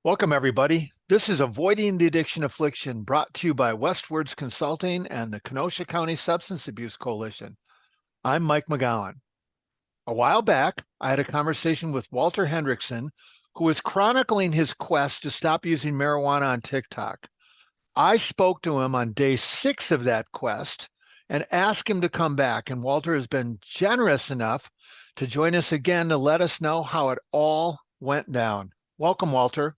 Welcome, everybody. This is Avoiding the Addiction Affliction, brought to you by Westwards Consulting and the Kenosha County Substance Abuse Coalition. I'm Mike McGowan. A while back, I had a conversation with Walter Hendrickson, who was chronicling his quest to stop using marijuana on TikTok. I spoke to him on day 6 of that quest and asked him to come back, and Walter has been generous enough to join us again to let us know how it all went down. Welcome, Walter.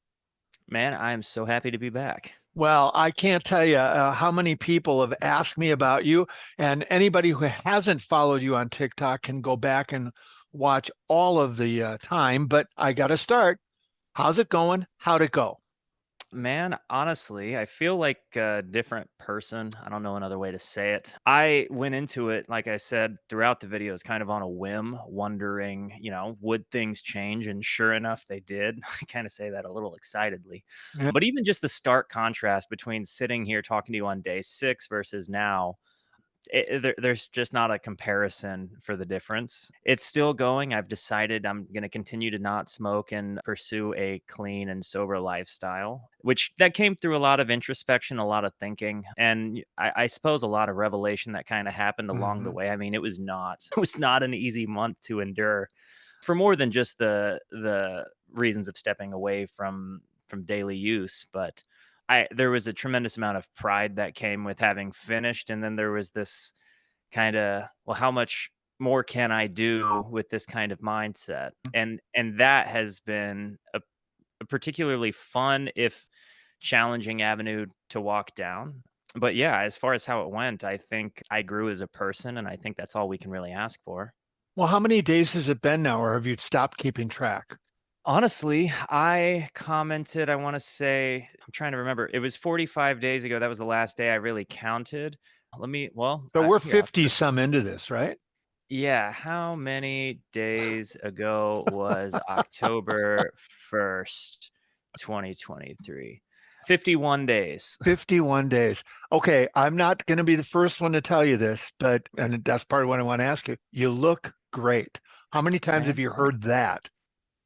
Man, I am so happy to be back. Well, I can't tell you how many people have asked me about you, and anybody who hasn't followed you on TikTok can go back and watch all of the time. But I got to start. How's it going? How'd it go? Man, honestly, I feel like a different person. I don't know another way to say it. I went into it, like I said, throughout the videos, kind of on a whim, wondering, would things change? And sure enough, they did. I kind of say that a little excitedly. Yeah. But even just the stark contrast between sitting here talking to you on day 6 versus now, there's just not a comparison for the difference. It's still going. I've decided I'm going to continue to not smoke and pursue a clean and sober lifestyle, which that came through a lot of introspection, a lot of thinking, and I suppose a lot of revelation that kind of happened along the Mhm. way. I mean, it was not it was not an easy month to endure for more than just the reasons of stepping away from daily use, but there was a tremendous amount of pride that came with having finished, and then there was this kinda, "Well, how much more can I do with this kind of mindset?" And that has been a particularly fun, if challenging avenue to walk down. But, yeah, as far as how it went, I think I grew as a person, and I think that's all we can really ask for. Well, how many days has it been now, or have you stopped keeping track? Honestly, I commented, I wanna say I'm trying to remember, it was 45 days ago, that was the last day I really counted. Let me well, So we're here, 50 some into this, right? yeah, how many days ago was October 1st, 2023? 51 days. 51 days. Okay, I'm not going to be the first one to tell you this, but, and that's part of what I want to ask you. You look great. How many times have Man, you thanks. heard that?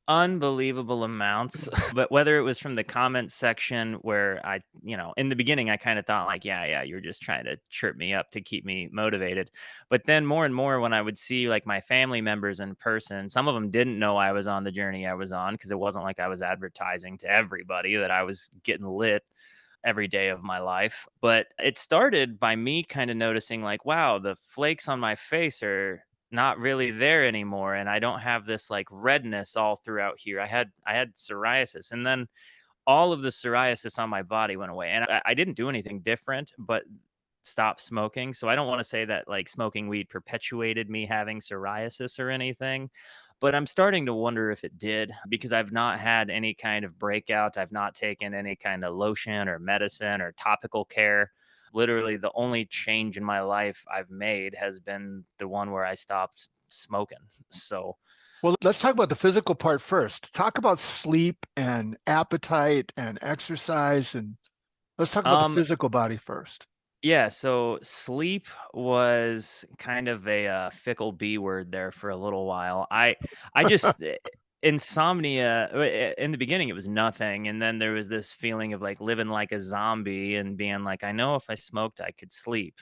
Unbelievable amounts, but whether it was from the comment section where in the beginning, I kinda thought like, "Yeah, yeah, you're just trying to chirp me up to keep me motivated." But then more and more when I would see, like, my family members in person, some of them didn't know I was on the journey I was on because it wasn't like I was advertising to everybody that I was getting lit every day of my life. But it started by me kind of noticing, like, wow, the flakes on my face are not really there anymore. And I don't have this like redness all throughout here. I had psoriasis. And then all of the psoriasis on my body went away. And I didn't do anything different, but stop smoking. So I don't want to say that like smoking weed perpetuated me having psoriasis or anything, but I'm starting to wonder if it did because I've not had any kind of breakout. I've not taken any kind of lotion or medicine or topical care. Literally, the only change in my life I've made has been the one where I stopped smoking. So, Well, let's talk about the physical part first. Talk about sleep and appetite and exercise, and let's talk about the um, physical body first. Yeah, so sleep was kind of a fickle B word there for a little while. I just insomnia in the beginning it was nothing, and then there was this feeling of like living like a zombie and being like, I know if I smoked I could sleep.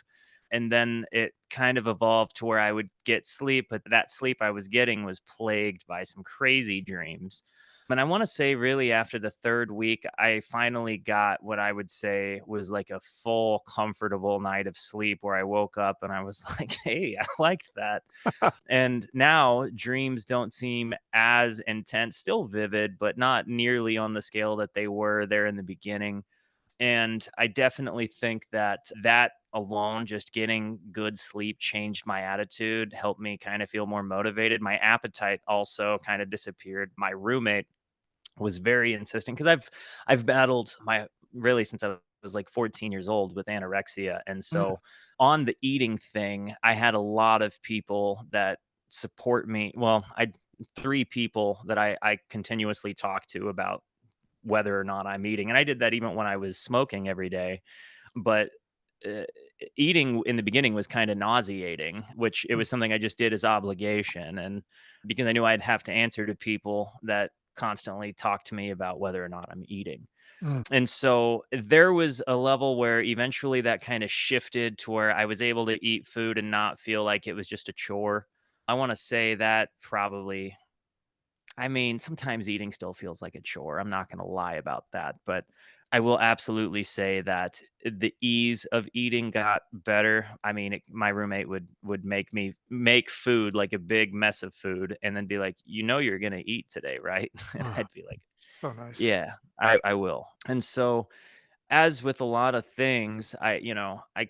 And then it kind of evolved to where I would get sleep, but that sleep I was getting was plagued by some crazy dreams. And I want to say, really, after the third week, I finally got what I would say was like a full, comfortable night of sleep where I woke up and I was like, hey, I liked that. And now dreams don't seem as intense, still vivid, but not nearly on the scale that they were there in the beginning. And I definitely think that alone, just getting good sleep changed my attitude, helped me kind of feel more motivated. My appetite also kind of disappeared. My roommate was very insistent because I've battled my really since I was like 14 years old with anorexia. And Mm. so on the eating thing, I had a lot of people that support me. Well, I 3 people that I continuously talk to about whether or not I'm eating. And I did that even when I was smoking every day. But uh, eating in the beginning was kind of nauseating, which it was something I just did as obligation. And because I knew I'd have to answer to people that constantly talk to me about whether or not I'm eating. Mm. And so there was a level where eventually that kind of shifted to where I was able to eat food and not feel like it was just a chore. I want to say that probably, I mean, sometimes eating still feels like a chore. I'm not going to lie about that, but I will absolutely say that the ease of eating got better. I mean, my roommate would make me make food, like a big mess of food, and then be like, "You know, you're going to eat today, right?" And Oh, I'd be like, so nice. "Yeah, I will." And so as with a lot of things, I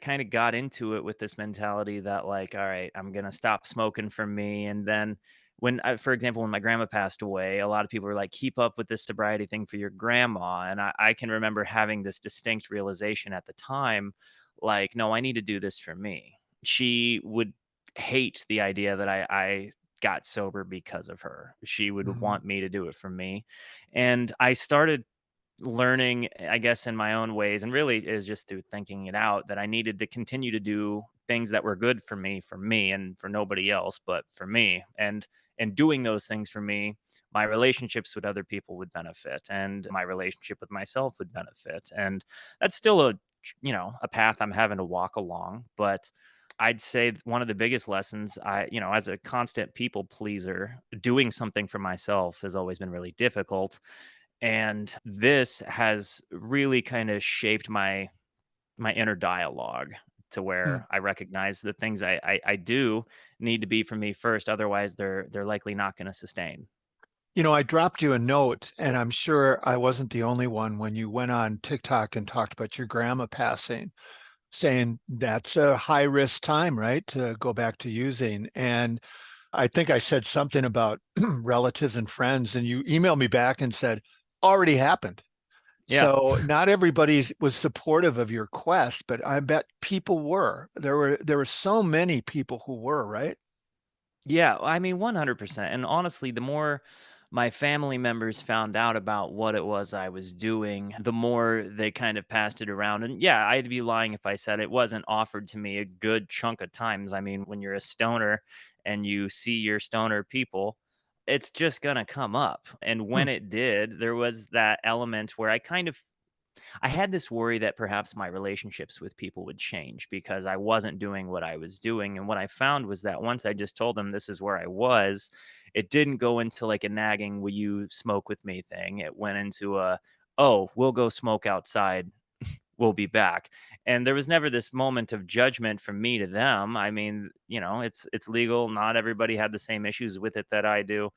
kind of got into it with this mentality that, like, all right, I'm going to stop smoking for me. And then for example, when my grandma passed away, a lot of people were like, keep up with this sobriety thing for your grandma. And I can remember having this distinct realization at the time, like, no, I need to do this for me. She would hate the idea that I got sober because of her. She would Mhm. want me to do it for me. And I started learning, I guess, in my own ways, and really is just through thinking it out, that I needed to continue to do things that were good for me and for nobody else but for me. And doing those things for me, my relationships with other people would benefit and my relationship with myself would benefit. And that's still a path I'm having to walk along, but I'd say one of the biggest lessons, as a constant people pleaser, doing something for myself has always been really difficult, and this has really kind of shaped my inner dialogue to Mm. where I recognize the things I do need to be for me first. Otherwise, they're likely not going to sustain. I dropped you a note, and I'm sure I wasn't the only one when you went on TikTok and talked about your grandma passing, saying that's a high risk time, right? To go back to using. And I think I said something about relatives and friends, and you emailed me back and said, already happened. Yeah. So not everybody was supportive of your quest, but I bet people were. There were so many people who were, right? Yeah, I mean 100%. And honestly, the more my family members found out about what it was I was doing, the more they kind of passed it around. And yeah, I'd be lying if I said it wasn't offered to me a good chunk of times. I mean, when you're a stoner and you see your stoner people, it's just going to come up. And Hmm. when it did, there was that element where I had this worry that perhaps my relationships with people would change because I wasn't doing what I was doing. And what I found was that once I just told them this is where I was, it didn't go into like a nagging, will you smoke with me thing. It went into oh, we'll go smoke outside, we'll be back. And there was never this moment of judgment from me to them. I mean, it's legal. Not everybody had the same issues with it that I do.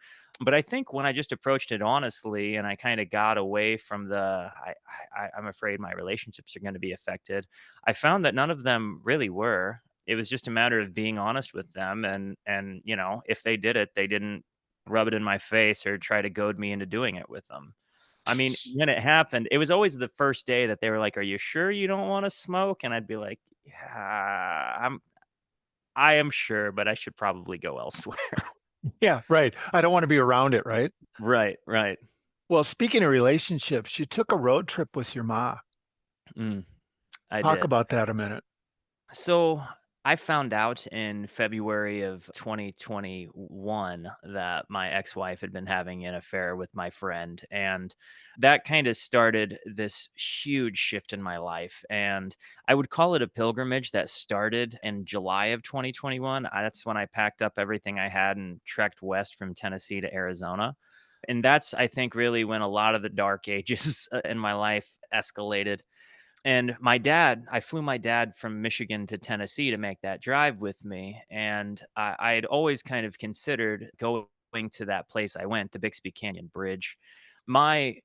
But I think when I just approached it honestly and I kind of got away from I'm afraid my relationships are going to be affected, I found that none of them really were. It was just a matter of being honest with them, and if they did it, they didn't rub it in my face or try to goad me into doing it with them. I mean, when it happened, it was always the first day that they were like, "Are you sure you don't wanna smoke?" And I'd be like, "Yeah, I am sure, but I should probably go elsewhere." Yeah, right. I don't want to be around it, right? Right, right. Well, speaking of relationships, you took a road trip with your ma. Mm, I Talk did. about that a minute. So I found out in February of 2021 that my ex-wife had been having an affair with my friend. And that kind of started this huge shift in my life. And I would call it a pilgrimage that started in July of 2021. That's when I packed up everything I had and trekked west from Tennessee to Arizona. And that's, I think, really when a lot of the dark ages in my life escalated. And I flew my dad from Michigan to Tennessee to make that drive with me. And I had always kind of considered going to that place I went, the Bixby Canyon Bridge. My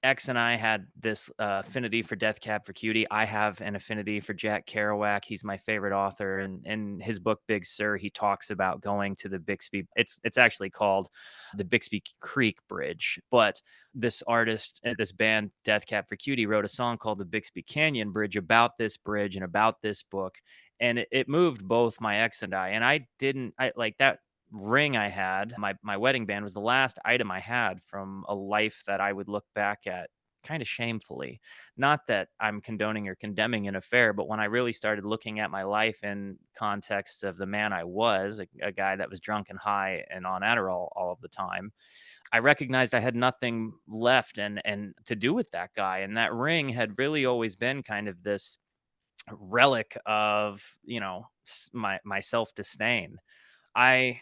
ex and I had this affinity for Death Cab for Cutie. I have an affinity for Jack Kerouac. He's my favorite author, and in his book Big Sur, he talks about going to the Bixby. It's actually called the Bixby Creek Bridge. But this artist, this band, Death Cab for Cutie, wrote a song called the Bixby Canyon Bridge about this bridge and about this book, and it moved both my ex and I. And I didn't, I like that ring I had, my wedding band was the last item I had from a life that I would look back at kind of shamefully. Not that I'm condoning or condemning an affair, but when I really started looking at my life in context of the man I was, a guy that was drunk and high and on Adderall all of the time, I recognized I had nothing left and to do with that guy. And that ring had really always been kind of this relic of, my self-disdain. I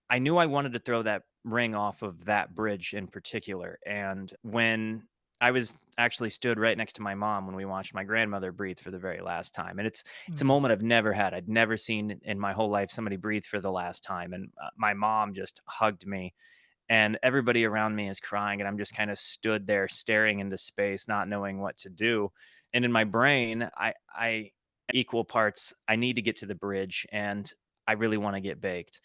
I knew I wanted to throw that ring off of that bridge in particular, and when I was actually stood right next to my mom when we watched my grandmother breathe for the very last time, and it's a Mm. moment I've never had. I'd never seen in my whole life somebody breathe for the last time, and, my mom just hugged me, and everybody around me is crying, and I'm just kinda stood there staring into space, not knowing what to do, and in my brain, I equal parts, I need to get to the bridge, and I really wanna get baked.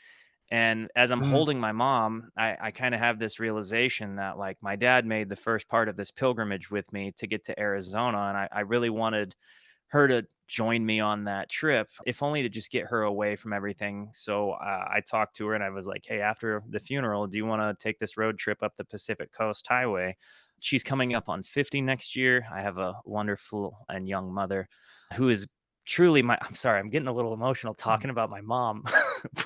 And as I'm Mm. holding my mom, I kind of have this realization that like my dad made the first part of this pilgrimage with me to get to Arizona. And I really wanted her to join me on that trip, if only to just get her away from everything. So I talked to her and I was like, hey, after the funeral, do you want to take this road trip up the Pacific Coast Highway? She's coming up on 50 next year. I have a wonderful and young mother who is truly I'm sorry, I'm getting a little emotional Mm. talking about my mom,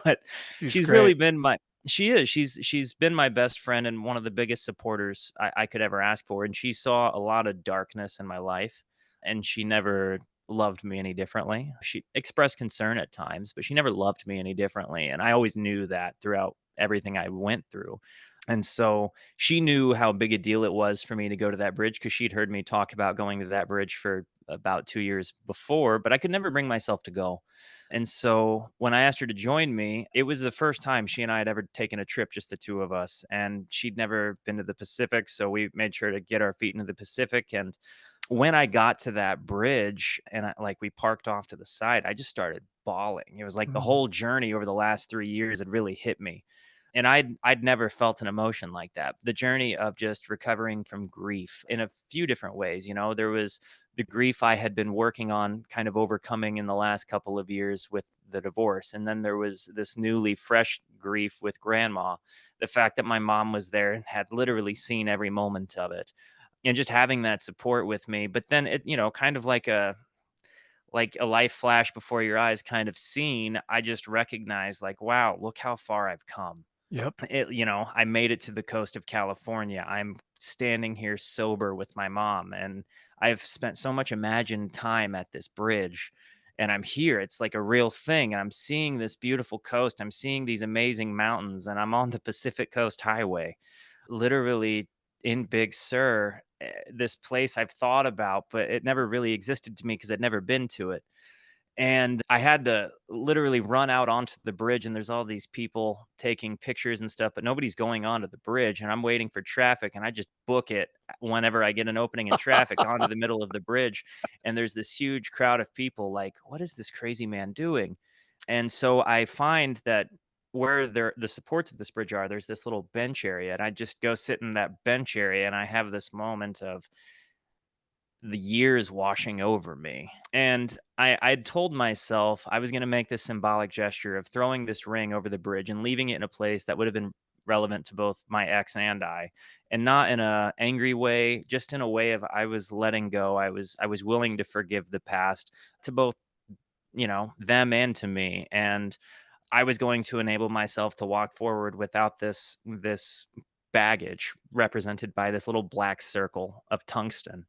but She's she's really great. been she's been my best friend and one of the biggest supporters I could ever ask for. And she saw a lot of darkness in my life and she never loved me any differently. She expressed concern at times, but she never loved me any differently. And I always knew that throughout everything I went through. And so she knew how big a deal it was for me to go to that bridge because she'd heard me talk about going to that bridge for about 2 years before, but I could never bring myself to go. And so when I asked her to join me, it was the first time she and I had ever taken a trip, just the two of us. And she'd never been to the Pacific. So we made sure to get our feet into the Pacific. And when I got to that bridge and we parked off to the side, I just started bawling. It was like the Mm. whole journey over the last 3 years had really hit me. And I'd never felt an emotion like that. The journey of just recovering from grief in a few different ways. There was the grief I had been working on kind of overcoming in the last couple of years with the divorce. And then there was this newly fresh grief with grandma. The fact that my mom was there and had literally seen every moment of it. And just having that support with me. But then it, kind of like a life flash before your eyes kind of scene, I just recognized like, wow, look how far I've come. Yep. I made it to the coast of California. I'm standing here sober with my mom, and I've spent so much imagined time at this bridge. And I'm here. It's like a real thing. And I'm seeing this beautiful coast. I'm seeing these amazing mountains, and I'm on the Pacific Coast Highway, literally in Big Sur, this place I've thought about, but it never really existed to me because I'd never been to it. And I had to literally run out onto the bridge, and there's all these people taking pictures and stuff, but nobody's going onto the bridge, and I'm waiting for traffic, and I just book it whenever I get an opening in traffic onto the middle of the bridge, and there's this huge crowd of people like, "What is this crazy man doing?" And so I find that where the supports of this bridge are, there's this little bench area, and I just go sit in that bench area, and I have this moment of the years washing over me. And I'd told myself I was going to make this symbolic gesture of throwing this ring over the bridge and leaving it in a place that would have been relevant to both my ex and I, and not in a angry way, just in a way of I was letting go. I was willing to forgive the past to both, them and to me. And I was going to enable myself to walk forward without this baggage represented by this little black circle of tungsten.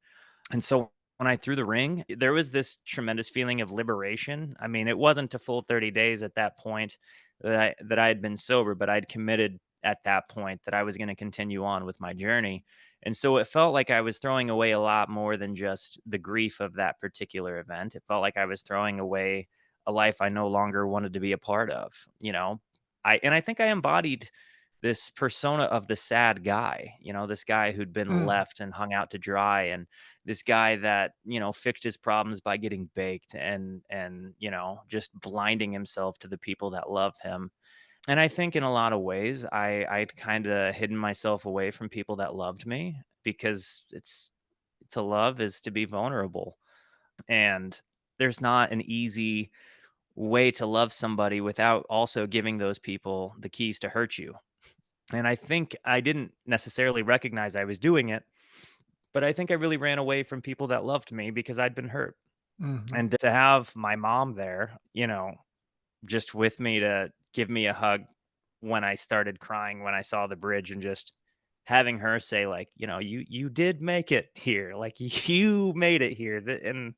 And so when I threw the ring, there was this tremendous feeling of liberation. I mean, it wasn't a full 30 days at that point that I had been sober, but I'd committed at that point that I was going to continue on with my journey. And so it felt like I was throwing away a lot more than just the grief of that particular event. It felt like I was throwing away a life I no longer wanted to be a part of. I think I embodied this persona of the sad guy, this guy who'd been Mm. left and hung out to dry, and this guy that, fixed his problems by getting baked and, just blinding himself to the people that love him. And I think in a lot of ways, I'd kind of hidden myself away from people that loved me because it's to love is to be vulnerable. And there's not an easy way to love somebody without also giving those people the keys to hurt you. And I think I didn't necessarily recognize I was doing it but I think I really ran away from people that loved me because I'd been hurt. Mhm. And to have my mom there, just with me to give me a hug when I started crying when I saw the bridge, and just having her say like, "You did make it here. Like you made it here." And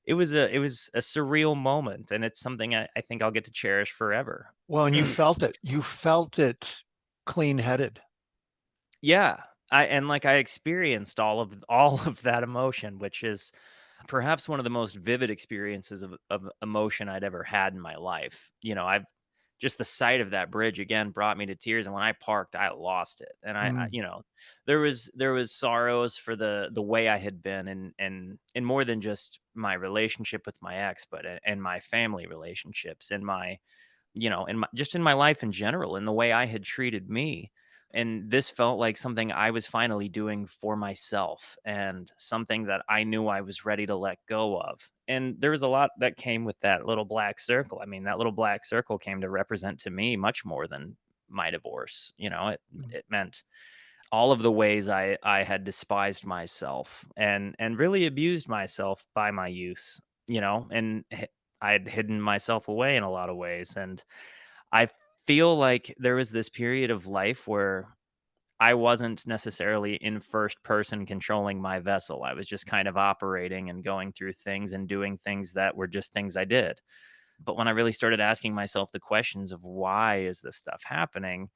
it was a surreal moment, and it's something I think I'll get to cherish forever. Well, and you felt it. You felt it clean-headed. Yeah. I experienced all of that emotion, which is perhaps one of the most vivid experiences of emotion I'd ever had in my life. I've just the sight of that bridge again brought me to tears, and when I parked, I lost it. And Mm. there was sorrows for the way I had been, and more than just my relationship with my ex, but and my family relationships, and my just in my life in general, and the way I had treated me. And this felt like something I was finally doing for myself, and something that I knew I was ready to let go of. And there was a lot that came with that little black circle. I mean, that little black circle came to represent to me much more than my divorce. Mm. It meant all of the ways I had despised myself, and really abused myself by my use, and I had hidden myself away in a lot of ways. And I feel like there was this period of life where I wasn't necessarily in first person controlling my vessel. I was just kind of operating and going through things and doing things that were just things I did. But when I really started asking myself the questions of why is this stuff happening,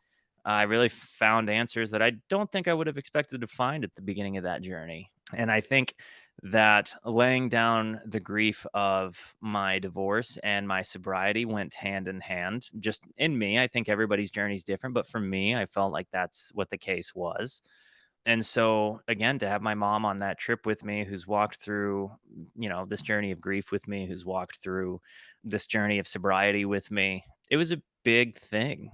I really found answers that I don't think I would have expected to find at the beginning of that journey. And I think that laying down the grief of my divorce and my sobriety went hand in hand. Just in me, I think everybody's journey is different, but for me, I felt like that's what the case was. And so, again, to have my mom on that trip with me, who's walked through, this journey of grief with me, who's walked through this journey of sobriety with me, it was a big thing.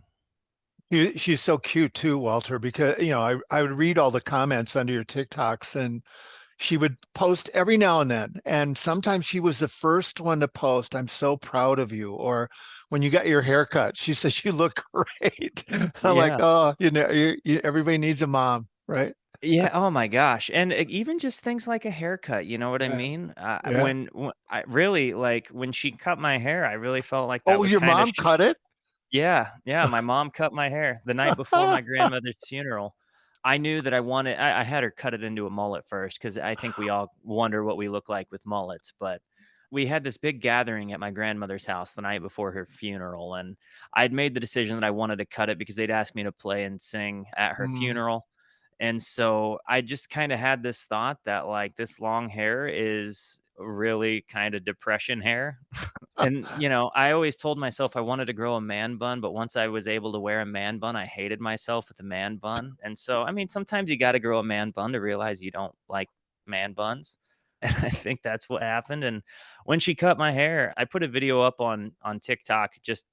She's so cute too, Walter, because I would read all the comments under your TikToks, and she would post every now and then. And sometimes she was the first one to post, "I'm so proud of you." Or when you got your haircut, she says you look great. I'm like, Yeah. oh, everybody needs a mom, right? Yeah. Oh my gosh. And even just things like a haircut, you know what I Yeah. mean? Yeah. When I really like when she cut my hair, I really felt like that Oh, was your kind of mom cut it? Yeah, yeah, my mom cut my hair the night before my grandmother's funeral. I knew that I had her cut it into a mullet first, because I think we all wonder what we look like with mullets. But we had this big gathering at my grandmother's house the night before her funeral, and I'd made the decision that I wanted to cut it because they'd asked me to play and sing at her Mm. funeral. And so I just kinda had this thought that, like, this long hair is really kinda depression hair. And, I always told myself I wanted to grow a man bun, but once I was able to wear a man bun, I hated myself with a man bun. And so, I mean, sometimes you gotta grow a man bun to realize you don't like man buns. And I think that's what happened. And when she cut my hair, I put a video up on TikTok just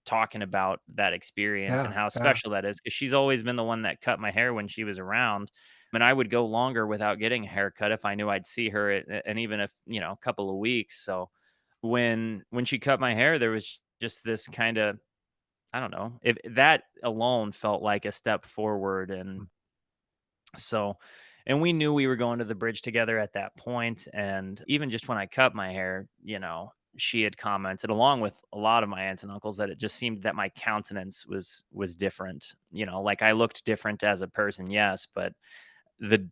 talking about that experience and Yeah, how yeah. special that is, because she's always been the one that cut my hair when she was around. And I would go longer without getting a haircut if I knew I'd see her, and even if, a couple of weeks. So when she cut my hair, there was just this kind of, I don't know, if that alone felt like a step forward. And Mm. so, and we knew we were going to the bridge together at that point. And even just when I cut my hair, she had commented, along with a lot of my aunts and uncles, that it just seemed that my countenance was different. Like I looked different as a person, yes, but the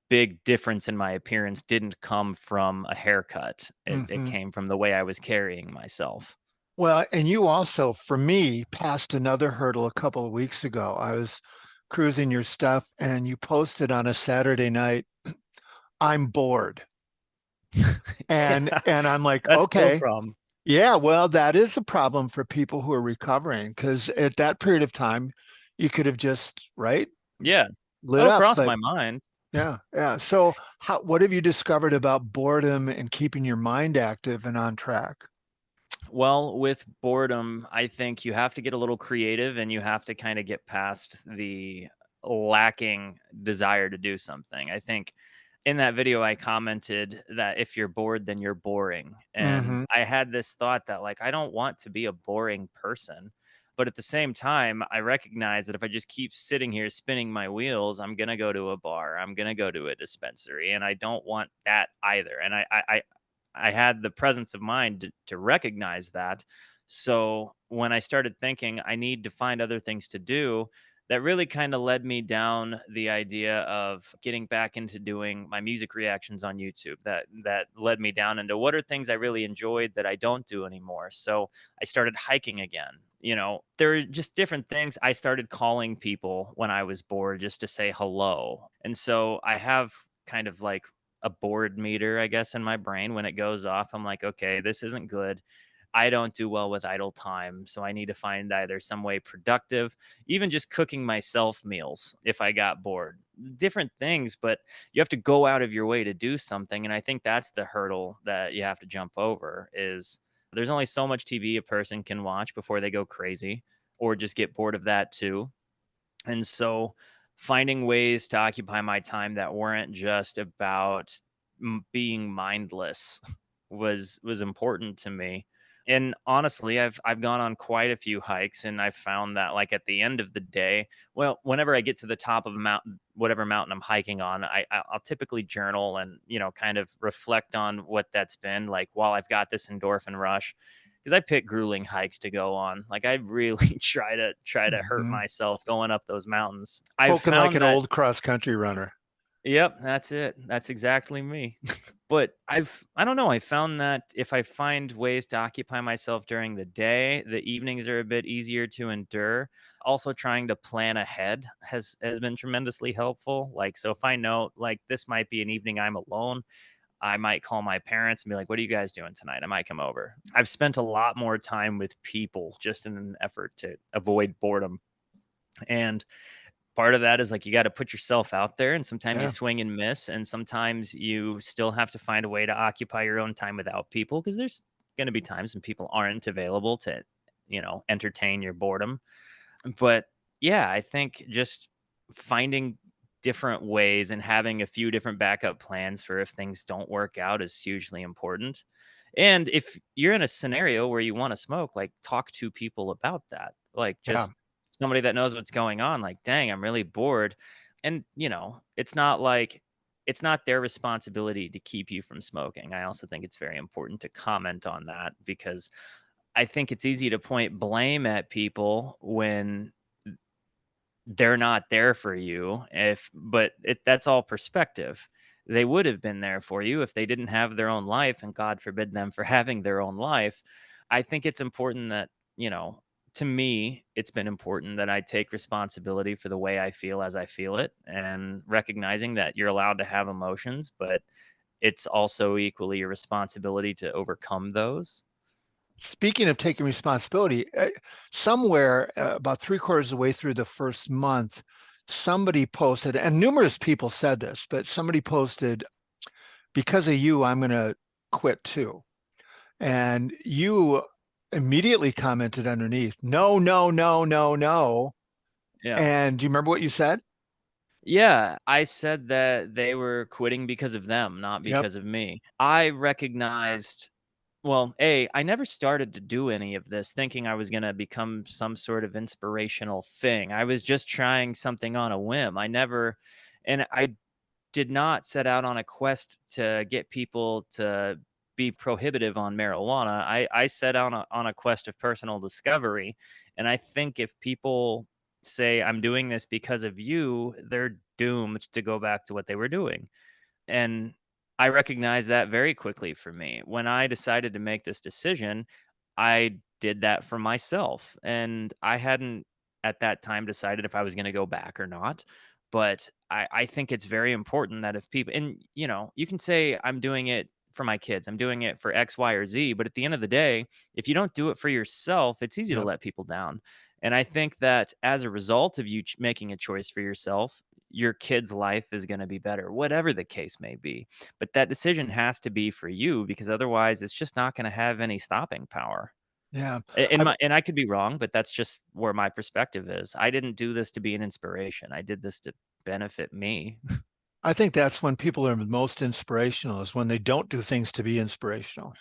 big difference in my appearance didn't come from a haircut. It Mhm. came from the way I was carrying myself. Well, and you also, for me, passed another hurdle a couple of weeks ago. I was cruising your stuff and you posted on a Saturday night, "I'm bored." And Yeah, and I'm like, that's still a okay, problem. yeah, well, that is a problem for people who are recovering, because at that period of time, you could have just, right, Yeah, lit that'll up. cross But my mind. yeah, yeah. So what have you discovered about boredom and keeping your mind active and on track? Well, with boredom, I think you have to get a little creative, and you have to kind of get past the lacking desire to do something. I think in that video, I commented that if you're bored, then you're boring. And Hmm. I had this thought that, like, I don't want to be a boring person. But at the same time, I recognize that if I just keep sitting here spinning my wheels, I'm gonna go to a bar, I'm gonna go to a dispensary, and I don't want that either. And I had the presence of mind to recognize that. So when I started thinking I need to find other things to do, that really kind of led me down the idea of getting back into doing my music reactions on YouTube. That led me down into what are things I really enjoyed that I don't do anymore. So I started hiking again. There are just different things. I started calling people when I was bored just to say hello. And so I have kind of like a bored meter, I guess, in my brain. When it goes off, I'm like, okay, this isn't good. I don't do well with idle time. So I need to find either some way productive, even just cooking myself meals if I got bored. Different things, but you have to go out of your way to do something. And I think that's the hurdle that you have to jump over is there's only so much TV a person can watch before they go crazy or just get bored of that too. And so finding ways to occupy my time that weren't just about being mindless was important to me. And honestly, I've gone on quite a few hikes and I've found that like at the end of the day, well, whenever I get to the top of a mountain, whatever mountain I'm hiking on, I'll typically journal and, kind of reflect on what that's been like while I've got this endorphin rush because I pick grueling hikes to go on. Like I really try to hurt Mhm. myself going up those mountains. I've Spoken like found an that. old cross country runner. Yep, that's it. That's exactly me. But I don't know, I found that if I find ways to occupy myself during the day, the evenings are a bit easier to endure. Also trying to plan ahead has been tremendously helpful. Like so if I know like this might be an evening I'm alone, I might call my parents and be like, "What are you guys doing tonight? I might come over." I've spent a lot more time with people just in an effort to avoid boredom. And part of that is like you got to put yourself out there and sometimes you Yeah. swing and miss and sometimes you still have to find a way to occupy your own time without people because there's going to be times when people aren't available to entertain your boredom. But yeah, I think just finding different ways and having a few different backup plans for if things don't work out is hugely important. And if you're in a scenario where you want to smoke, like talk to people about that. Like Yeah. just somebody that knows what's going on, like, dang, I'm really bored. And, it's not like it's not their responsibility to keep you from smoking. I also think it's very important to comment on that because I think it's easy to point blame at people when they're not there for you but that's all perspective. They would have been there for you if they didn't have their own life, and God forbid them for having their own life. I think it's important that, to me, it's been important that I take responsibility for the way I feel as I feel it and recognizing that you're allowed to have emotions, but it's also equally your responsibility to overcome those. Speaking of taking responsibility, somewhere about three-quarters of the way through the first month, somebody posted, and numerous people said this, but somebody posted, because of you, I'm going to quit too. And you immediately commented underneath, no, no, no, no, no. Yeah. And do you remember what you said? Yeah, I said that they were quitting because of them, not Yep. because of me. I recognized, well, I never started to do any of this thinking I was going to become some sort of inspirational thing. I was just trying something on a whim. And I did not set out on a quest to get people to be prohibitive on marijuana. I set out on a quest of personal discovery. And I think if people say, I'm doing this because of you, they're doomed to go back to what they were doing. And I recognized that very quickly for me. When I decided to make this decision, I did that for myself. And I hadn't at that time decided if I was going to go back or not. But I think it's very important that if people, and you can say, I'm doing it for my kids, I'm doing it for X, Y, or Z. But at the end of the day, if you don't do it for yourself, it's easy to Yep. let people down. And I think that as a result of you making a choice for yourself, your kid's life is going to be better, whatever the case may be. But that decision has to be for you because otherwise it's just not going to have any stopping power. Yeah. In I, my and I could be wrong, but that's just where my perspective is. I didn't do this to be an inspiration. I did this to benefit me. I think that's when people are most inspirational is when they don't do things to be inspirational.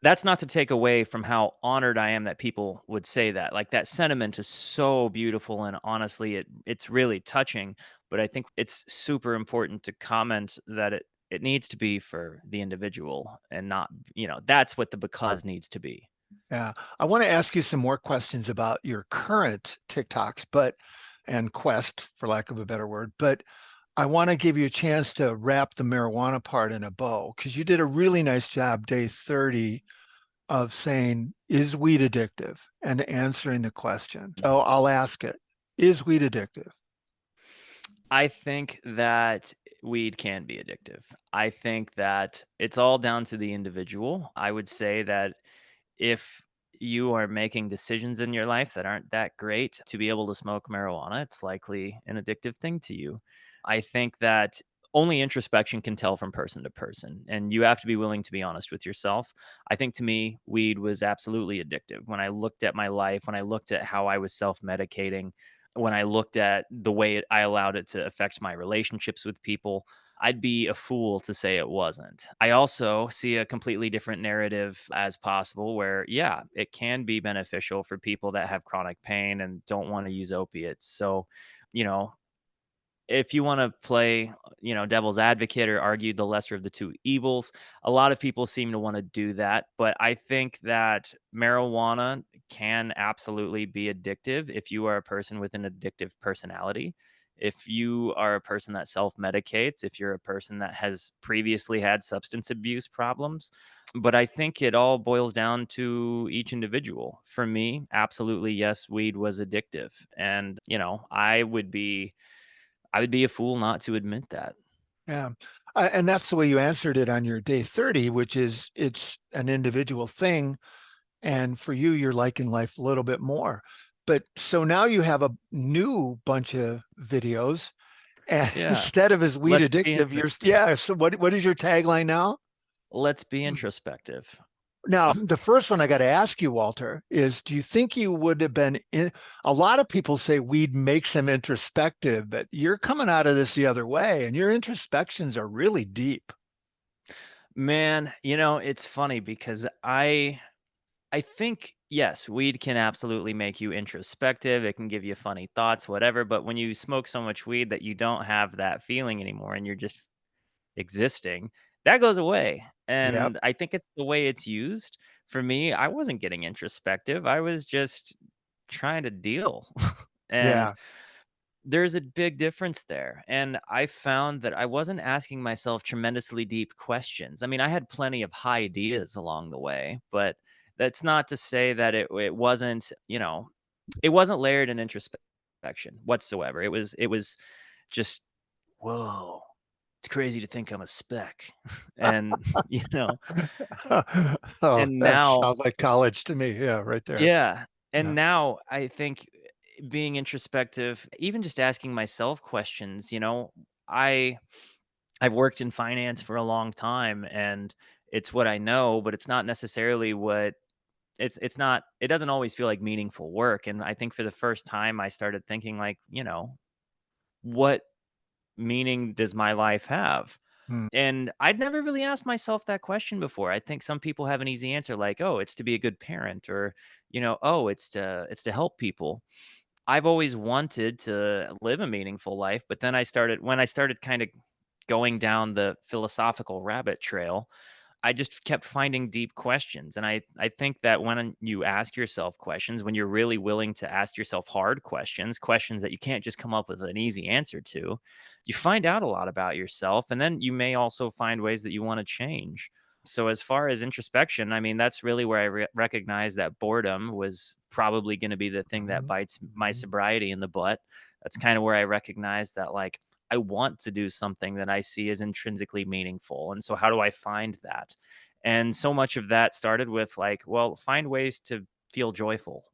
That's not to take away from how honored I am that people would say that. Like, that sentiment is so beautiful, and honestly, it's really touching, but I think it's super important to comment that it needs to be for the individual and not, that's what the because needs to be. Yeah. I want to ask you some more questions about your current TikToks, and quest, for lack of a better word, but I want to give you a chance to wrap the marijuana part in a bow because you did a really nice job day 30 of saying, is weed addictive? And answering the question. So I'll ask it, is weed addictive? I think that weed can be addictive. I think that it's all down to the individual. I would say that if you are making decisions in your life that aren't that great to be able to smoke marijuana, it's likely an addictive thing to you. I think that only introspection can tell from person to person, and you have to be willing to be honest with yourself. I think to me, weed was absolutely addictive. When I looked at my life, when I looked at how I was self medicating, when I looked at the way I allowed it to affect my relationships with people, I'd be a fool to say it wasn't. I also see a completely different narrative as possible where, yeah, it can be beneficial for people that have chronic pain and don't want to use opiates. So, you know, if you want to play, devil's advocate or argue the lesser of the two evils, a lot of people seem to want to do that. But I think that marijuana can absolutely be addictive if you are a person with an addictive personality. If you are a person that self medicates, if you're a person that has previously had substance abuse problems. But I think it all boils down to each individual. For me, absolutely, yes, weed was addictive. And, I would be a fool not to admit that. Yeah. And that's the way you answered it on your day 30, which is it's an individual thing. And for you, you're liking life a little bit more. But so now you have a new bunch of videos. And Yeah. instead of as weed Let's be addictive, introspective. yeah. So what is your tagline now? Let's be Hmm. introspective. Now, the first one I got to ask you, Walter, is do you think you would have been in? A lot of people say weed makes them introspective, but you're coming out of this the other way, and your introspections are really deep. Man, it's funny because I think yes, weed can absolutely make you introspective. It can give you funny thoughts, whatever, but when you smoke so much weed that you don't have that feeling anymore and you're just existing, that goes away. Yep. And I think it's the way it's used. For me, I wasn't getting introspective. I was just trying to deal. And Yeah. there's a big difference there, and I found that I wasn't asking myself tremendously deep questions. I mean, I had plenty of high ideas along the way, but that's not to say that it wasn't, it wasn't layered in introspection whatsoever. It was just, "Whoa, it's crazy to think I'm a speck." And, Oh, and that now sounds like college to me. Yeah, right there. yeah, Yeah. and now I think being introspective, even just asking myself questions, I I've worked in finance for a long time and it's what I know, but it's not necessarily what it's not it doesn't always feel like meaningful work. And I think for the first time I started thinking like, what meaning does my life have? Mm. And I'd never really asked myself that question before. I think some people have an easy answer like, "Oh, it's to be a good parent," or, "Oh, it's to help people." I've always wanted to live a meaningful life, but then when I started kind of going down the philosophical rabbit trail, I just kept finding deep questions. And I think that when you ask yourself questions, when you're really willing to ask yourself hard questions, questions that you can't just come up with an easy answer to, you find out a lot about yourself. And then you may also find ways that you want to change. So, as far as introspection, I mean, that's really where I recognize that boredom was probably going to be the thing that Mhm. bites my Mhm. sobriety in the butt. That's kind of where I recognize that, like, I want to do something that I see as intrinsically meaningful. And so, how do I find that? And so much of that started with, like, well, find ways to feel joyful.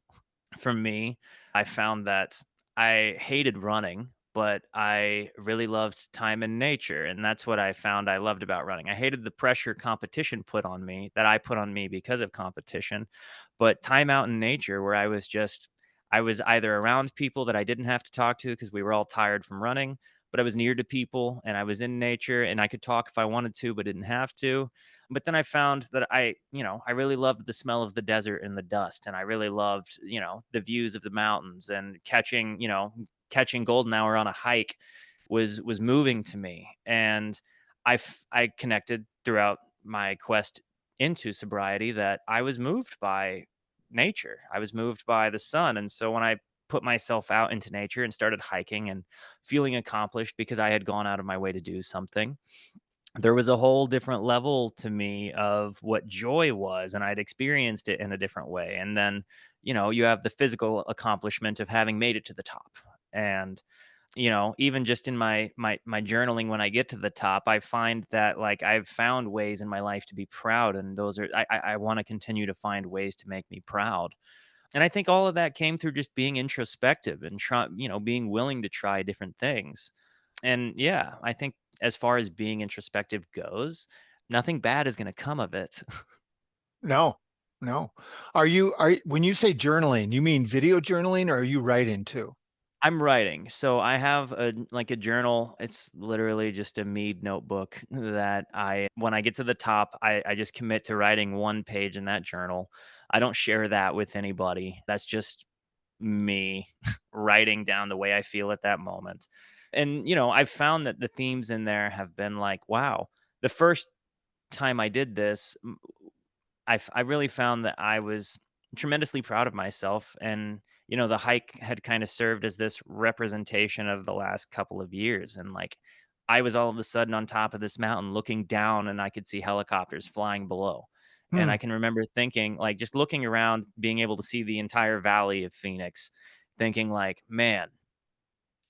For me, I found that I hated running, but I really loved time in nature. And that's what I found I loved about running. I hated the pressure competition put on me that I put on me because of competition. But time out in nature, where I was either around people that I didn't have to talk to because we were all tired from running, but I was near to people and I was in nature and I could talk if I wanted to, but didn't have to. But then I found that I really loved the smell of the desert and the dust. And I really loved, the views of the mountains and catching golden hour on a hike was moving to me. And I connected throughout my quest into sobriety that I was moved by nature. I was moved by the sun. And so when I put myself out into nature and started hiking and feeling accomplished because I had gone out of my way to do something, there was a whole different level to me of what joy was, and I'd experienced it in a different way. And then, you have the physical accomplishment of having made it to the top. And even just in my journaling, when I get to the top, I find that like I've found ways in my life to be proud, and those are I want to continue to find ways to make me proud. And I think all of that came through just being introspective and being willing to try different things. And yeah, I think as far as being introspective goes, nothing bad is going to come of it. No, no. When you say journaling, you mean video journaling or are you writing too? I'm writing. So I have a journal. It's literally just a Mead notebook that when I get to the top, I just commit to writing one page in that journal. I don't share that with anybody. That's just me writing down the way I feel at that moment. And, I've found that the themes in there have been like, wow, the first time I did this, I really found that I was tremendously proud of myself. And, the hike had kind of served as this representation of the last couple of years. And like, I was all of a sudden on top of this mountain looking down and I could see helicopters flying below. And Hmm. I can remember thinking, like, just looking around, being able to see the entire valley of Phoenix, thinking, like, man,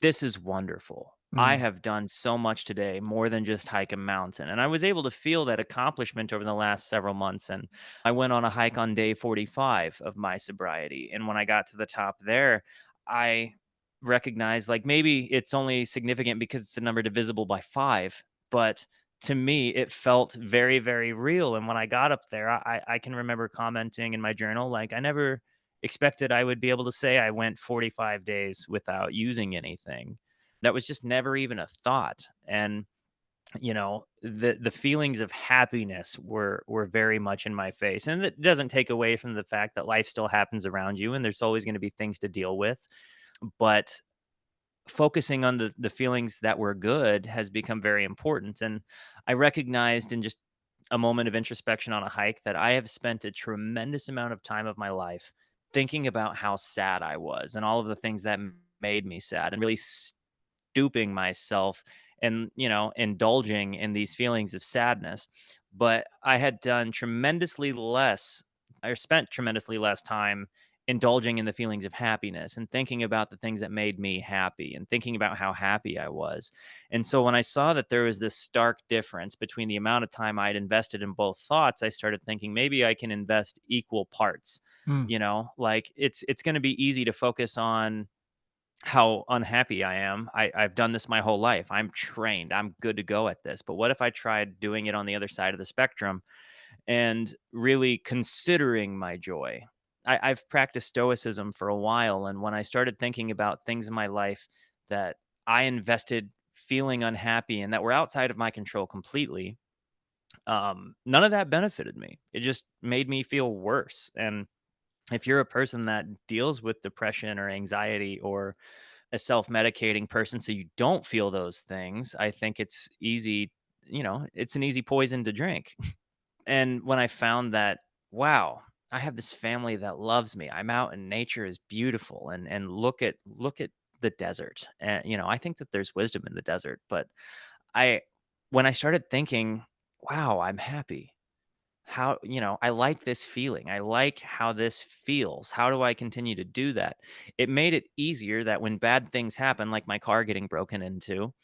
this is wonderful. I Hmm. have done so much today, more than just hike a mountain. And I was able to feel that accomplishment over the last several months. And I went on a hike on day 45 of my sobriety. And when I got to the top there, I recognized like maybe it's only significant because it's a number divisible by five. But to me, it felt very, very real. And when I got up there, I can remember commenting in my journal, like, I never expected I would be able to say I went 45 days without using anything. That was just never even a thought. And the feelings of happiness were very much in my face. And it doesn't take away from the fact that life still happens around you and there's always going to be things to deal with. But focusing on the feelings that were good has become very important. And I recognized in just a moment of introspection on a hike that I have spent a tremendous amount of time of my life thinking about how sad I was and all of the things that made me sad, and really duping myself and, indulging in these feelings of sadness. But I had done tremendously less, or spent tremendously less time indulging in the feelings of happiness and thinking about the things that made me happy and thinking about how happy I was. And so when I saw that there was this stark difference between the amount of time I'd invested in both thoughts, I started thinking maybe I can invest equal parts. Hmm. Like it's going to be easy to focus on how unhappy I am. I've done this my whole life. I'm trained. I'm good to go at this. But what if I tried doing it on the other side of the spectrum and really considering my joy? I've practiced stoicism for a while. And when I started thinking about things in my life that I invested feeling unhappy and that were outside of my control completely, none of that benefited me. It just made me feel worse. And if you're a person that deals with depression or anxiety or a self-medicating person so you don't feel those things, I think it's easy, it's an easy poison to drink. And when I found that, wow, I have this family that loves me. I'm out and nature is beautiful, and look at the desert. And I think that there's wisdom in the desert, but I when I started thinking, wow, I'm happy. How, I like this feeling. I like how this feels. How do I continue to do that? It made it easier that when bad things happen, like my car getting broken into,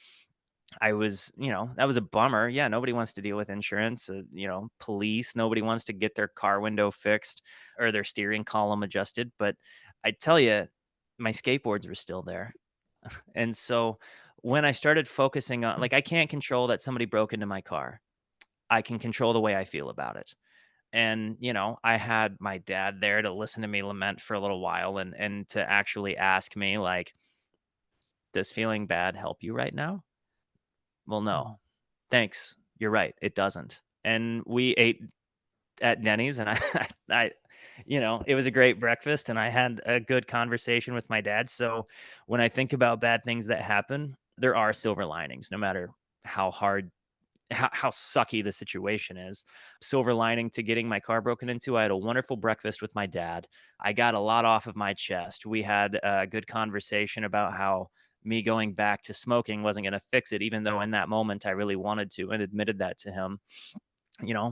that was a bummer. Yeah, nobody wants to deal with insurance, police. Nobody wants to get their car window fixed or their steering column adjusted. But I tell you, my skateboards were still there. And so when I started focusing on, like, I can't control that somebody broke into my car, I can control the way I feel about it. And I had my dad there to listen to me lament for a little while and to actually ask me, like, does feeling bad help you right now? Well, Mm. no. Thanks. You're right. It doesn't. And we ate at Denny's, and I it was a great breakfast, and I had a good conversation with my dad. So when I think about bad things that happen, there are silver linings, no matter how hard how sucky the situation is. Silver lining to getting my car broken into, I had a wonderful breakfast with my dad. I got a lot off of my chest. We had a good conversation about how me going back to smoking wasn't going to fix it, even though in that moment I really wanted to, and admitted that to him.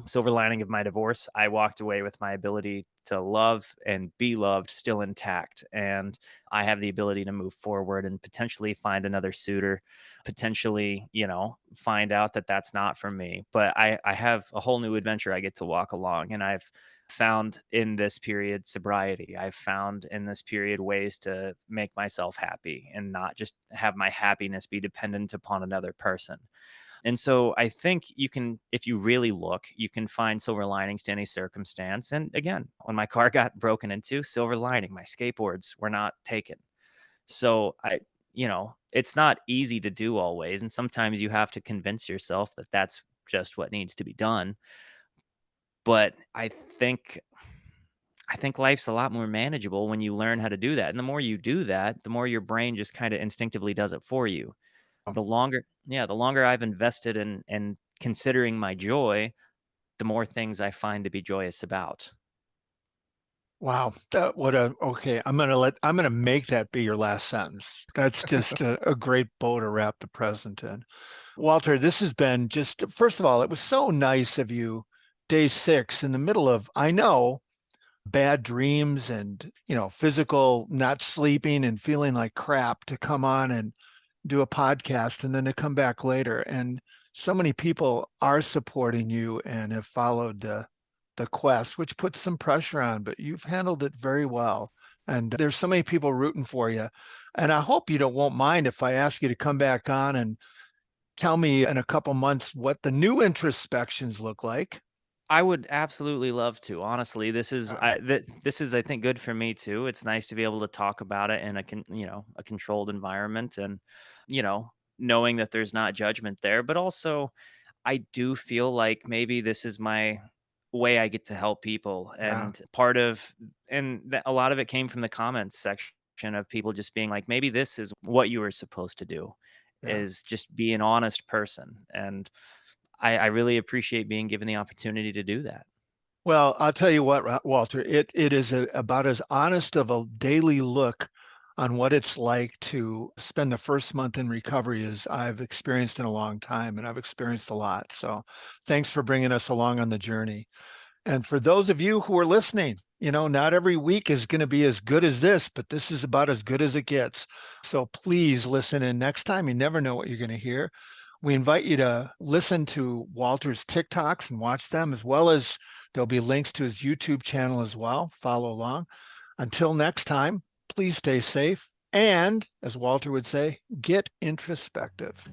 Silver lining of my divorce, I walked away with my ability to love and be loved still intact. And I have the ability to move forward and potentially find another suitor, potentially, find out that that's not for me. But I have a whole new adventure I get to walk along. And I've found in this period sobriety. I've found in this period ways to make myself happy and not just have my happiness be dependent upon another person. And so I think you can, if you really look, you can find silver linings to any circumstance. And again, when my car got broken into, silver lining, my skateboards were not taken. So it's not easy to do always. And sometimes you have to convince yourself that that's just what needs to be done. But I think life's a lot more manageable when you learn how to do that. And the more you do that, the more your brain just kind of instinctively does it for you. The longer I've invested in considering my joy, the more things I find to be joyous about. Wow. Okay. I'm gonna make that be your last sentence. That's just a great bow to wrap the present in. Walter, this has been just, first of all, it was so nice of you, day 6, in the middle of, I know, bad dreams and, physical not sleeping and feeling like crap, to come on and do a podcast and then to come back later. And so many people are supporting you and have followed the quest, which puts some pressure on, but you've handled it very well. And there's so many people rooting for you. And I hope you don't won't mind if I ask you to come back on and tell me in a couple months what the new introspections look like. I would absolutely love to. Honestly, Uh, this is I think good for me too. It's nice to be able to talk about it in a controlled environment, and you know knowing that there's not judgment there, but also I do feel like maybe this is my way I get to help people. yeah, And a lot of it came from the comments section of people just being like, maybe this is what you were supposed to do, yeah. is just be an honest person. And I really appreciate being given the opportunity to do that. Well, I'll tell you what, Walter, it is about as honest of a daily look on what it's like to spend the first month in recovery as I've experienced in a long time, and I've experienced a lot. So thanks for bringing us along on the journey. And for those of you who are listening, not every week is going to be as good as this, but this is about as good as it gets. So please listen in next time. You never know what you're going to hear. We invite you to listen to Walter's TikToks and watch them, as well as there'll be links to his YouTube channel as well. Follow along. Until next time, please stay safe. And as Walter would say, get introspective.